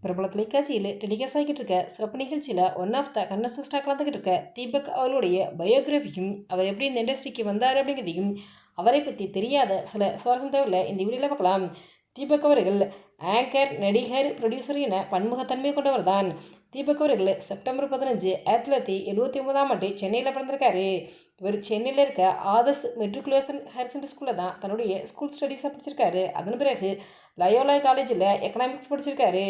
பிரபல தொலைக்காட்சியில் டெலிகாஸ்ட் ஆகிட்டு இருக்க சிறப்பு நிகழ்ச்சியில் ஒன் ஆஃப் த கண்டஸ்டன்டாக கலந்துக்கிட்டு இருக்க தீபக் அவர்களுடைய பயோகிராஃபிக்கும் அவர் எப்படி இந்த இண்டஸ்ட்ரிக்கு வந்தார் அப்படிங்கிறதையும் அவரை பற்றி தெரியாத சில சுவாரஸ்யம் தகவலை இந்த வீடியோவில் பார்க்கலாம். தீபக் அவர்கள் ஆங்கர், நடிகர், ப்ரொடியூசர் என பன்முகத்தன்மை கொண்டவர் தான். தீபக் அவர்கள் செப்டம்பர் 15, 1979 சென்னையில் பிறந்திருக்காரு. இவர் சென்னையில் இருக்க ஆதர்ஸ் மெட்ரிகுலேஷன் ஹையர் செகண்டரி ஸ்கூலில் தான் தன்னுடைய ஸ்கூல் ஸ்டடீஸாக படிச்சிருக்காரு. அதன் பிறகு லயோலா காலேஜில் எக்கனாமிக்ஸ் படிச்சிருக்காரு.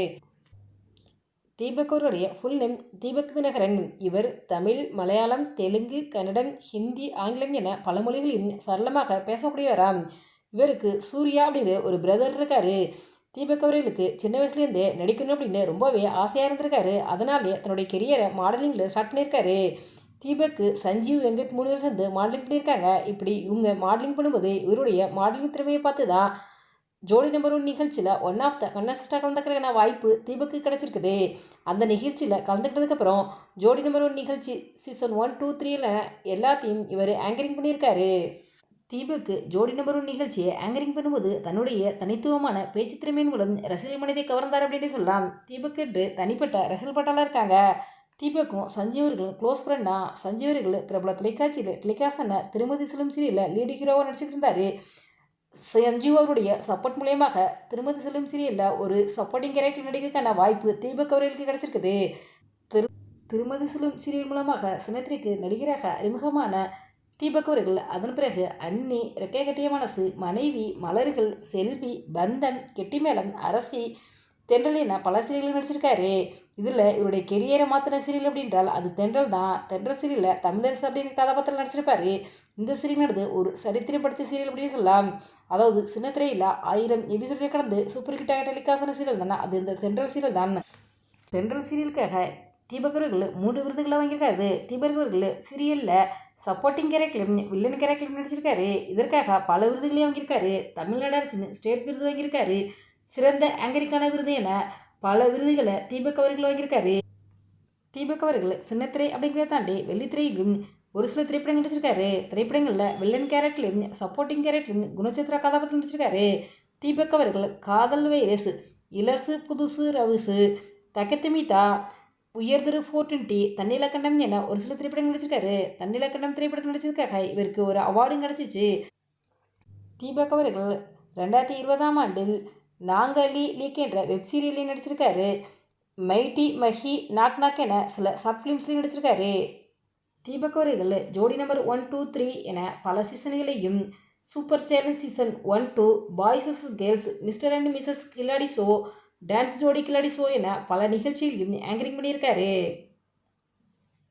தீபக் அவருடைய ஃபுல் நேம் தீபக் தினகரன். இவர் தமிழ், மலையாளம், தெலுங்கு, கன்னடம், ஹிந்தி, ஆங்கிலம் என பல மொழிகளையும் சரளமாக பேசக்கூடியவராம். இவருக்கு சூர்யா அப்படிங்கிற ஒரு பிரதர் இருக்காரு. தீபக் அவர்களுக்கு சின்ன வயசுலேருந்தே நடிக்கணும் அப்படின்னு ரொம்பவே ஆசையாக இருந்திருக்காரு. அதனாலே தன்னுடைய கெரியரை மாடலிங்கில் ஸ்டார்ட் பண்ணியிருக்காரு. தீபக்கு சஞ்சீவ் வெங்கட் 3 பேர் சேர்ந்து மாடலிங் பண்ணியிருக்காங்க. இப்படி இவங்க மாடலிங் பண்ணும்போது இவருடைய மாடலிங் திறமையை பார்த்து தான் ஜோடி நம்பர் 1 நிகழ்ச்சியில் ஒன் ஆஃப் த கண்டஸ்டன்டாக கலந்துக்கிறதுக்கான வாய்ப்பு தீபக்கு கிடச்சிருக்குது. அந்த நிகழ்ச்சியில் கலந்துக்கிட்டதுக்கப்புறம் ஜோடி நம்பர் 1 நிகழ்ச்சி சீசன் 1, 2, 3 எல்லாத்தையும் இவர் ஆங்கரிங் பண்ணியிருக்காரு. தீபக்கு ஜோடி நம்பர் 1 நிகழ்ச்சியை ஆங்கரிங் பண்ணும்போது தன்னுடைய தனித்துவமான பேச்சு திறமையின் மூலம் ரசிகர் மனதை கவர்ந்தார் அப்படின்னு சொல்லலாம். தீபக் என்று தனிப்பட்ட ரசிகர் பட்டாளாக இருக்காங்க. தீபக்கும் சஞ்சீவ் அவர்களும் க்ளோஸ் ஃப்ரெண்டா. சஞ்சீவ் அவர்கள் பிரபல தொலைக்காட்சியில் டெலிகாஸ்டான திருமதி செல்வம் சீரியலில் லீடு ஹீரோவாக நடிச்சிட்டு இருந்தார். சஞ்சீவ் அவருடைய சப்போர்ட் மூலியமாக திருமதி செல்வம் சீரியலில் ஒரு சப்போர்ட்டிங் கேரக்டர் நடிக்கிறதுக்கான வாய்ப்பு தீபக் அவர்களுக்கு கிடைச்சிருக்குது. திருமதி செல்வம் சீரியல் மூலமாக சின்னத்திரைக்கு நடிகராக அறிமுகமான தீபக் அவர்கள் அதன் பிறகு அன்னி, ரெக்கை கட்டிய மனசு, மனைவி, மலர்கள், செல்வி, பந்தம், கெட்டிமேளம், அரசி, தென்றல் என பல சீரியல்கள் நடிச்சிருக்காரு. இதில் இவருடைய கெரியரை மாற்றின சீரியல் அப்படின்றால் அது தென்றல் தான். தென்றல் சீரியலில் தமிழரசு அப்படிங்கிற கதாபாத்திரம் நடிச்சிருப்பாரு. இந்த சீரியல் நடந்து ஒரு சரித்திரம் படித்த சீரியல் அப்படின்னு சொல்லலாம். அதாவது சின்னத்திரையில் 1000 எபிசோடில் கடந்து சூப்பர் ஹிட்டாக டெலிகாஸ்டான சீரியல் தானே அது இந்த தென்றல் சீரியல் தான். தென்றல் சீரியலுக்காக தீபக் அவர்கள் 3 விருதுகளை வாங்கியிருக்காரு. தீபக் அவர்கள் சீரியலில் சப்போர்ட்டிங் கேரக்டரும் வில்லன் கேரக்டரும் நடிச்சிருக்காரு. இதற்காக பல விருதுகளையும் வாங்கியிருக்காரு. தமிழ்நாடு அரசின் ஸ்டேட் விருது வாங்கியிருக்காரு. சிறந்த ஆங்கரிக்கான விருது என பல விருதுகளை தீபக் அவர்கள் வாங்கியிருக்காரு. தீபக் அவர்கள் சின்னத்திரை அப்படிங்கிறத தாண்டி வெள்ளித்திரையிலும் ஒரு சில திரைப்படங்கள் நடிச்சிருக்காரு. திரைப்படங்களில் வில்லன் கேரக்டர்லையும் சப்போர்ட்டிங் கேரக்டர்லையும் குணச்சித்திர கதாபாத்திரம் நடிச்சிருக்காரு. தீபக் அவர்கள் காதல் வைரஸ், இலசு புதுசு ரவுசு, தக்கத்திமிதா, உயர்திரு 420, தன்னிலக்கண்டம் என ஒரு சில திரைப்படங்கள் நடிச்சிருக்காரு. தன்னிலக்கண்டம் திரைப்படத்தில் நடிச்சதுக்காக இவருக்கு ஒரு அவார்டும் கிடச்சிச்சு. தீபக் அவர்கள் 2020 நாங்கலி லீக் என்ற வெப் சீரியலையும் நடிச்சிருக்காரு. மைட்டி மஹி, நாக் நாக் என சில சப் ஃபிலிம்ஸ்லையும் நடிச்சிருக்காரு. தீபக் அவர்கள் ஜோடி நம்பர் 1, 2, 3 என பல சீசன்களையும் super challenge season 1, 2, boys vs girls, mister and missus Killadi show, dance Jodi Killadi show என பல நிகழ்ச்சிகளையும் ஆங்கரிங் பண்ணியிருக்காரு.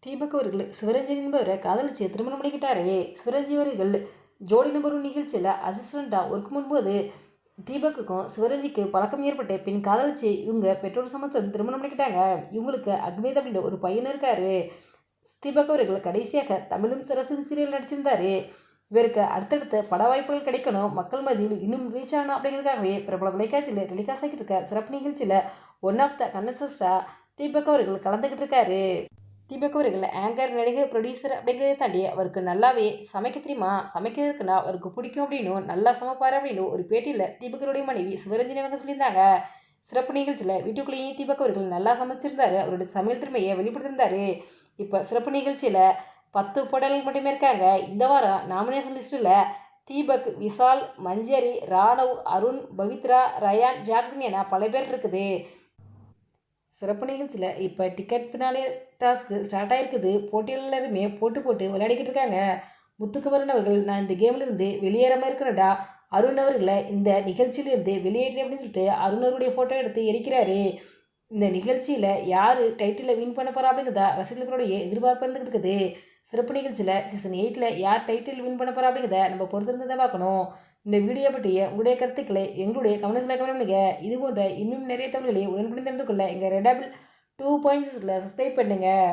தீபக் அவர்கள் சிவரஞ்சன் என்பவரை காதலிச்சு திருமணம் பண்ணிக்கிட்டாரு. சிவரஞ்சன் அவர்கள் ஜோடி நம்பர் 1 நிகழ்ச்சியில் அசிஸ்டண்ட்டாக ஒர்க் பண்ணும்போது தீபக்குக்கும் சிவரஞ்சிக்கு பழக்கம் ஏற்பட்டு பின் காதலிச்சு இவங்க பெற்றோர் சமத்துவம் திருமணம் பண்ணிக்கிட்டாங்க. இவங்களுக்கு அக்னேத் அப்படின்ற ஒரு பையன் இருக்காரு. தீபக் அவர்கள் கடைசியாக தமிழும் சரசும் சீரியல் நடிச்சிருந்தாரு. இவருக்கு அடுத்தடுத்த பட வாய்ப்புகள் கிடைக்கணும், மக்கள் மத்தியில் இன்னும் ரீச் ஆகணும் அப்படிங்கிறதுக்காகவே பிரபல தொலைக்காட்சியில் டெலிகாஸ்ட் ஆகிட்டு இருக்க சிறப்பு நிகழ்ச்சியில் ஒன் ஆஃப் த கண்டஸ்டன்டாக தீபக் அவர்கள் கலந்துக்கிட்டு இருக்காரு. தீபக் அவர்கள் ஆங்கர், நடிகர், ப்ரொடியூசர் அப்படிங்கிறத தாண்டி அவருக்கு நல்லாவே சமைக்க தெரியுமா, சமைக்கிறதுக்குன்னா அவருக்கு பிடிக்கும் அப்படின்னு நல்லா சமைப்பார் அப்படின்னு ஒரு பேட்டியில் தீபக்கருடைய மனைவி சிவரஞ்சனி அவங்க சொல்லியிருந்தாங்க. சிறப்பு நிகழ்ச்சியில் வீட்டுக்குள்ளேயே தீபக் அவர்கள் நல்லா சமைச்சிருந்தாரு. அவருடைய சமையல் திறமையை வெளிப்படுத்திருந்தாரு. இப்போ சிறப்பு நிகழ்ச்சியில் 10 பாடல்கள் மட்டுமே இருக்காங்க. இந்த வாரம் நாமினேஷன் லிஸ்ட்டில் தீபக், விஷால், மஞ்சரி, ராணவ், அருண், பவித்ரா, ரயான், ஜாக்லின் என பல பேர் இருக்குது. சிறப்பு நிகழ்ச்சியில் இப்போ டிக்கெட் ஃபினாலே டாஸ்க்கு ஸ்டார்ட் ஆகிருக்குது. போட்டியாளருமே போட்டு விளையாடிக்கிட்டு இருக்காங்க. முத்துக்குமரன் அவர்கள் நான் இந்த கேமிலிருந்து வெளியேறாமல் இருக்கணும்டா, அருண் அவர்களை இந்த நிகழ்ச்சியிலிருந்து வெளியேறேன் அப்படின்னு சொல்லிட்டு அருண் அவருடைய ஃபோட்டோ எடுத்து எரிக்கிறாரு. இந்த நிகழ்ச்சியில் யார் டைட்டிலில் வின் பண்ண போகிறா அப்படிங்கிறதா ரசிகர்களுடைய எதிர்பார்ப்பு இருந்துகிட்டு இருக்குது. சிறப்பு நிகழ்ச்சியில் சீசன் 8 யார் டைட்டில் வின் பண்ண போகிறா அப்படிங்கிறத நம்ம பொறுத்திருந்து தான் பார்க்கணும். இந்த வீடியோ பற்றிய உங்களுடைய கருத்துக்களை எங்களுடைய கமெண்ட்ஸில் கமெண்ட் பண்ணுங்க. இது போன்ற இன்னும் நிறைய தகவல்களை உடனுக்குடன் தெரிந்து கொள்ள எங்கள் ரெடாபிள் 2.6 சப்ஸ்கிரைப் பண்ணுங்கள்.